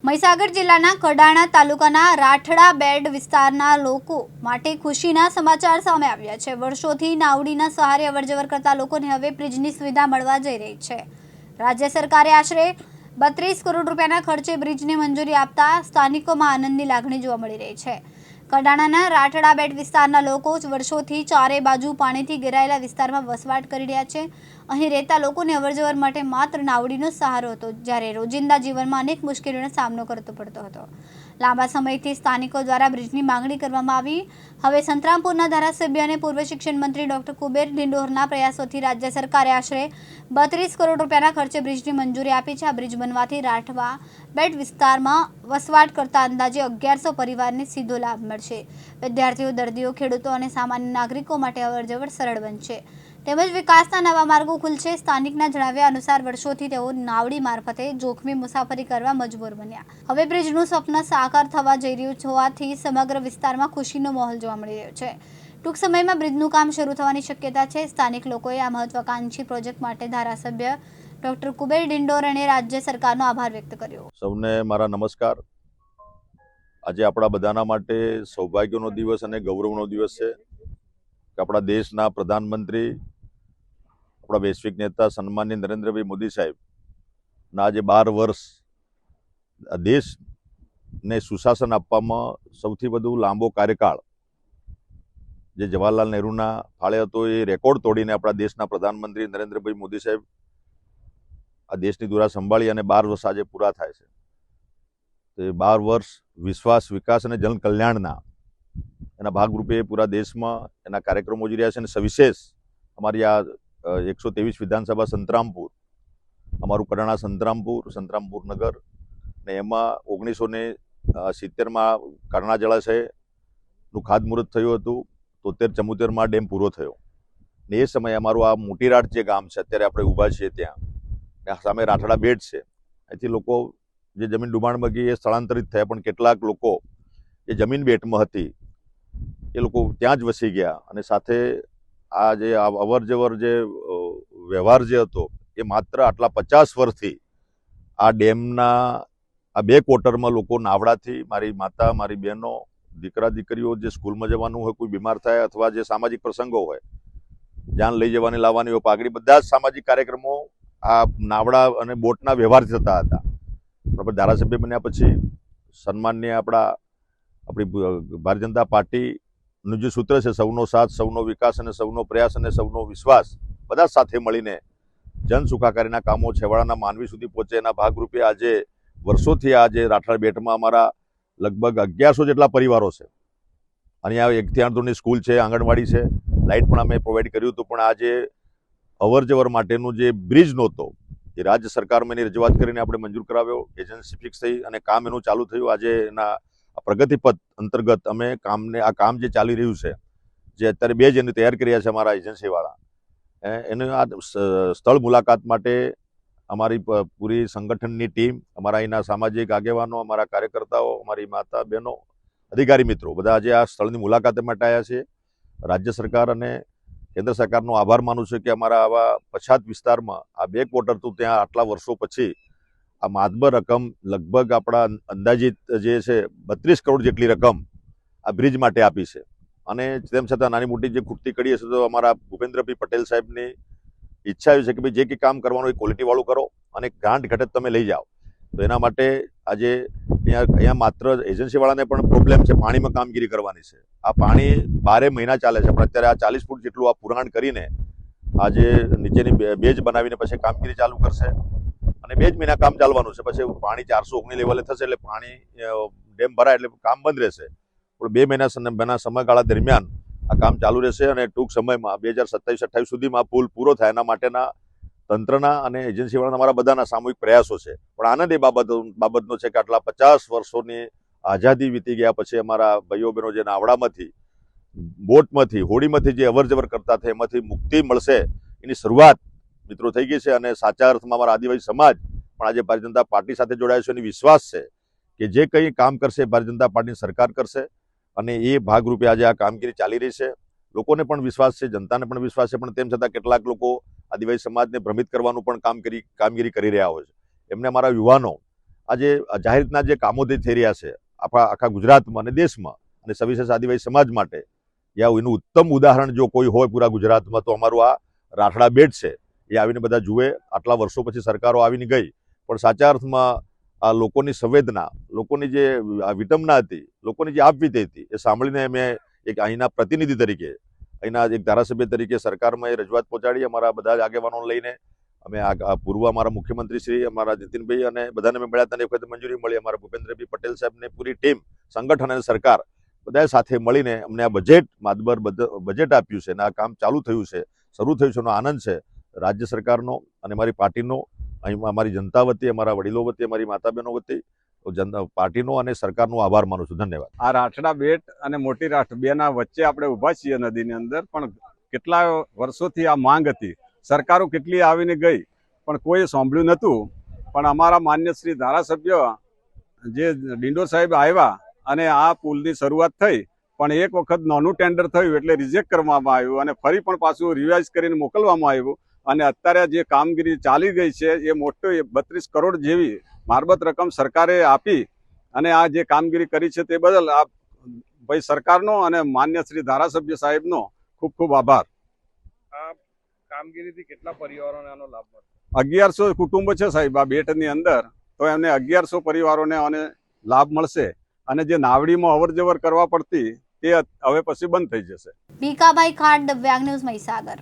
મહીસાગર જિલ્લાના કડાણા તાલુકાના રાઠડા બેડ વિસ્તારના લોકો માટે ખુશીના સમાચાર સામે આવ્યા છે। વર્ષોથી નાવડીના સહારે અવરજવર કરતા લોકોને હવે બ્રિજની સુવિધા મળવા જઈ રહી છે। રાજ્ય સરકારે આશરે 32 કરોડ રૂપિયાના ખર્ચે બ્રિજને મંજૂરી આપતા સ્થાનિકોમાં આનંદની લાગણી જોવા મળી રહી છે। કડાણાના રાઠડા બેડ વિસ્તારના લોકો વર્ષોથી ચારે બાજુ પાણીથી ઘેરાયેલા વિસ્તારમાં વસવાટ કરી રહ્યા છે। અહીં રહેતા લોકોને અવરજવર માટે માત્ર નાવડીનો સહારો હતો, જ્યારે રોજિંદા જીવનમાં અનેક મુશ્કેલીઓનો સામનો કરવો પડતો હતો। લાંબા સમયથી સ્થાનિકો દ્વારા બ્રિજની માંગણી કરવામાં આવી। હવે સંતરામપુરના ધારાસભ્ય અને પૂર્વ શિક્ષણ મંત્રી ડોક્ટર કુબેર ડિંડોરના પ્રયાસોથી રાજ્ય સરકારે આશરે 32 કરોડ રૂપિયાના ખર્ચે બ્રિજની મંજૂરી આપી છે। આ બ્રિજ બનવાથી રાઠવા બેડ વિસ્તારમાં વસવાટ કરતા અંદાજે 1100 પરિવારને સીધો લાભ મળશે। વિદ્યાર્થીઓ, દર્દીઓ, ખેડૂતો અને સામાન્ય નાગરિકો માટે અવરજવર સરળ બનશે, તેમજ વિકાસના નવા માર્ગો ખુલશે। સ્થાનિકના જણાવ્યા અનુસાર વર્ષોથી તેઓ નાવડી મારફતે જોખમી મુસાફરી કરવા મજબૂર બન્યા। હવે બ્રિજનું સ્વપ્ન સાકાર થવા જઈ રહ્યું હોવાથી સમગ્ર વિસ્તારમાં ખુશીનો માહોલ જોવા મળી રહ્યો છે। ટૂંક સમયમાં બ્રિજનું કામ શરૂ થવાની શક્યતા છે। સ્થાનિક લોકોએ આ મહત્વાકાંક્ષી પ્રોજેક્ટ માટે ધારાસભ્ય ડોક્ટર કુબેર ડિંડોર અને રાજ્ય સરકારનો આભાર વ્યક્ત કર્યો। સૌને મારા નમસ્કાર। આજે આપણા બધાના માટે સૌભાગ્યનો દિવસ અને ગૌરવનો દિવસ છે કે આપણા દેશના પ્રધાનમંત્રી, આપણા વૈશ્વિક નેતા સન્માનીય નરેન્દ્રભાઈ મોદી સાહેબના આજે 12 વર્ષ દેશને સુશાસન આપવામાં સૌથી વધુ લાંબો કાર્યકાળ જે જવાહરલાલ નહેરુના ફાળે હતો, એ રેકોર્ડ તોડીને આપણા દેશના પ્રધાનમંત્રી નરેન્દ્રભાઈ મોદી સાહેબ આ દેશની ધુરા સંભાળી અને 12 વર્ષ આજે પૂરા થાય છે। તો એ 12 વર્ષ વિશ્વાસ, વિકાસ અને જનકલ્યાણના એના ભાગરૂપે પૂરા દેશમાં એના કાર્યક્રમો યોજી રહ્યા છે। અને સવિશેષ અમારી આ 123 વિધાનસભા સંતરામપુર, અમારું કડાણા સંતરામપુર નગર, ને એમાં 1970માં કરણા જળાશયનું ખાતમુહૂર્ત થયું હતું। 73-74માં ડેમ પૂરો થયો ને એ સમયે અમારું આ મોટીરાટ જે ગામ છે, અત્યારે આપણે ઊભા છીએ ત્યાં સામે રાઠડા બેડ છે, અહીંથી લોકો જે જમીન ડુબાણમાં ગઈ એ સ્થળાંતરિત થયા, પણ કેટલાક લોકો જે જમીન બેટમાં હતી એ લોકો ત્યાં જ વસી ગયા। અને સાથે આ જે અવર જવર જે વ્યવહાર જે હતો એ માત્ર આટલા 50 વર્ષથી આ ડેમના આ 2 ક્વાર્ટરમાં લોકો નાવડાથી, મારી માતા, મારી બહેનો, દીકરા દીકરીઓ જે સ્કૂલમાં જવાનું હોય, કોઈ બીમાર થાય અથવા જે સામાજિક પ્રસંગો હોય, જાન લઈ જવાની લાવવાની હોય, પાઘડી, બધા જ સામાજિક કાર્યક્રમો આ નાવડા અને બોટના વ્યવહારથી થતા હતા। આપણે ધારાસભ્ય બન્યા પછી સન્માનીય આપણી ભારતીય જનતા પાર્ટીનું જે સૂત્ર છે, સૌનો સાથ, સૌનો વિકાસ અને સૌનો પ્રયાસ અને સૌનો વિશ્વાસ, બધા સાથે મળીને જન સુખાકારીના કામો છેવાડાના માનવી સુધી પહોંચે, એના ભાગરૂપે આજે વર્ષોથી આજે રાઠડા બેટમાં અમારા લગભગ 1100 જેટલા પરિવારો છે। અહીંયા 1 થી 8 ધોરણની સ્કૂલ છે, આંગણવાડી છે, લાઇટ પણ અમે પ્રોવાઈડ કર્યું હતું। પણ આજે અવર જવર માટેનું જે બ્રિજ નહોતો એ રાજ્ય સરકારમાં એની રજૂઆત કરીને આપણે મંજૂર કરાવ્યો, એજન્સી ફિક્સ થઈ અને કામ એનું ચાલુ થયું। આજે એના પ્રગતિપથ અંતર્ગત અમે આ કામ જે ચાલી રહ્યું છે, જે અત્યારે 2 જ એને તૈયાર કર્યા છે અમારા એજન્સીવાળા, એને આ સ્થળ મુલાકાત માટે અમારી પૂરી સંગઠનની ટીમ, અમારા અહીંના સામાજિક આગેવાનો, અમારા કાર્યકર્તાઓ, અમારી માતા બહેનો, અધિકારી મિત્રો બધા આજે આ સ્થળની મુલાકાત માટે આવ્યા છે। રાજ્ય સરકાર અને કેન્દ્ર સરકારનો આભાર માનું છું કે અમારા આવા પછાત વિસ્તારમાં આ 2 ક્વાર્ટર તો ત્યાં આટલા વર્ષો પછી આ માતબર રકમ, લગભગ આપણા અંદાજિત જે છે 32 કરોડ જેટલી રકમ આ બ્રિજ માટે આપી છે। અને તેમ છતાં નાની મોટી જે ખૂટતી કડી હશે તો અમારા ભૂપેન્દ્રભાઈ પટેલ સાહેબની ઈચ્છા એવી છે કે ભાઈ જે કંઈ કામ કરવાનું એ ક્વોલિટીવાળું કરો અને ગ્રાન્ટ ઘટત તમે લઈ જાઓ। તો એના માટે આજે અહીંયા માત્ર એજન્સીવાળાને પણ પ્રોબ્લેમ છે, પાણીમાં કામગીરી કરવાની છે। આ પાણી 12 મહિના ચાલે છે, પણ અત્યારે આ 40 ફૂટ જેટલું આ પુરાણ કરીને આજે નીચેની બેજ બનાવીને પછી કામગીરી ચાલુ કરશે અને 2 જ મહિના કામ ચાલવાનું છે। પછી પાણી 419 લેવલે થશે એટલે પાણી ડેમ ભરાય એટલે કામ બંધ રહેશે, પણ 2 મહિના સમયગાળા દરમિયાન આ કામ ચાલુ રહેશે અને ટૂંક સમયમાં 2027-28 સુધીમાં પુલ પૂરો થાય એના માટેના તંત્રના અને એજન્સીવાળાના અમારા બધાના સામૂહિક પ્રયાસો છે। પણ આનંદ એ બાબતનો છે કે આટલા 50 વર્ષોની આઝાદી વીતી ગયા પછી અમારા ભાઈઓ બહેનો જે નાવડામાંથી, બોટમાંથી, હોડીમાંથી જે અવર જવર કરતા હતા એમાંથી મુક્તિ મળશે, એની શરૂઆત મિત્રો થઈ ગઈ છે। અને સાચા અર્થમાં અમારા આદિવાસી સમાજ પણ આજે ભારતીય જનતા પાર્ટી સાથે જોડાયો છે અને વિશ્વાસ છે કે જે કંઈ કામ કરશે ભારતીય જનતા પાર્ટીની સરકાર કરશે અને એ ભાગરૂપે આજે આ કામગીરી ચાલી રહી છે। લોકોને પણ વિશ્વાસ છે, જનતાને પણ વિશ્વાસ છે, પણ તેમ છતાં કેટલાક લોકો આદિવાસી સમાજને ભ્રમિત કરવાનું પણ કામગીરી કરી રહ્યા હોય છે। એમને અમારા યુવાનો આજે જાહેર રીતના જે કામો થઈ રહ્યા છે આખા ગુજરાતમાં અને દેશમાં અને સવિશેષ આદિવાસી સમાજ માટે એનું ઉત્તમ ઉદાહરણ જો કોઈ હોય પૂરા ગુજરાતમાં તો અમારું આ રાઠડા બેટ છે. એ આવીને બધા જુએ. આટલા વર્ષો પછી સરકારો આવીને ગઈ પણ સાચા અર્થમાં આ લોકોની સંવેદના, લોકોની જે વિટંબના હતી, લોકોની જે આપવીતી હતી એ સાંભળીને મેં એક અહીંના પ્રતિનિધિ તરીકે, અહીંના એક ધારાસભ્ય તરીકે સરકારમાં એ રજૂઆત પહોંચાડી. અમારા બધા જ આગેવાનો લઈને અમે પૂર્વ અમારા મુખ્યમંત્રી શ્રી અમારા નીતિનભાઈ અને બધાને મેં મળ્યા હતા. એ વખતે મંજૂરી મળી. અમારા ભૂપેન્દ્રભાઈ પટેલ સાહેબને પૂરી ટીમ, સંગઠન અને સરકાર બધાએ સાથે મળીને અમને આ માતબર બજેટ આપ્યું છે અને આ કામ ચાલુ થયું છે, શરૂ થયું છે. એનો આનંદ છે રાજ્ય સરકારનો અને મારી પાર્ટીનો, અહીં અમારી જનતા વતી, અમારા વડીલો વતી, અમારી માતા બહેનો વતી પાર્ટીનો અને સરકારનો આભાર માનું છું. ધન્યવાદ. આ રાઠડા બેટ અને મોટી રાઠ બેના વચ્ચે આપણે ઊભા છીએ નદીની અંદર, પણ કેટલા વર્ષોથી આ માંગ હતી. સરકારો કેટલી આવીને ગઈ પણ કોઈ સાંભળ્યું નહોતું. પણ અમારા માન્ય શ્રી ધારાસભ્ય જે ડિંડોર સાહેબ આવ્યા અને આ પુલની શરૂઆત થઈ, પણ એક વખત નાનું ટેન્ડર થયું એટલે રિજેક્ટ કરવામાં આવ્યું અને ફરી પણ પાછું રિવાઇઝ કરીને મોકલવામાં આવ્યું. અને અત્યારે જે કામગીરી ચાલી ગઈ છે એ મોટો 32 કરોડ જેવી મારબત રકમ સરકારે આપી અને આ જે કામગીરી કરી છે તે બદલ આ ભાઈ સરકારનો અને માન્ય શ્રી ધારાસભ્ય સાહેબનો ખૂબ ખૂબ આભાર. આ કામગીરીથી કેટલા પરિવારોને આનો લાભ મળશે? 1100 કુટુંબો છે સાહેબ આ બેટની અંદર, તો એમને 1100 પરિવારોને આને લાભ મળશે. અને જે નાવડીમાં અવર જવર કરવા પડતી તે હવે પછી બંધ થઈ જશે. ભીખાભાઈ ખાંડ, દિવ્યાંગ ન્યૂઝ, મહીસાગર.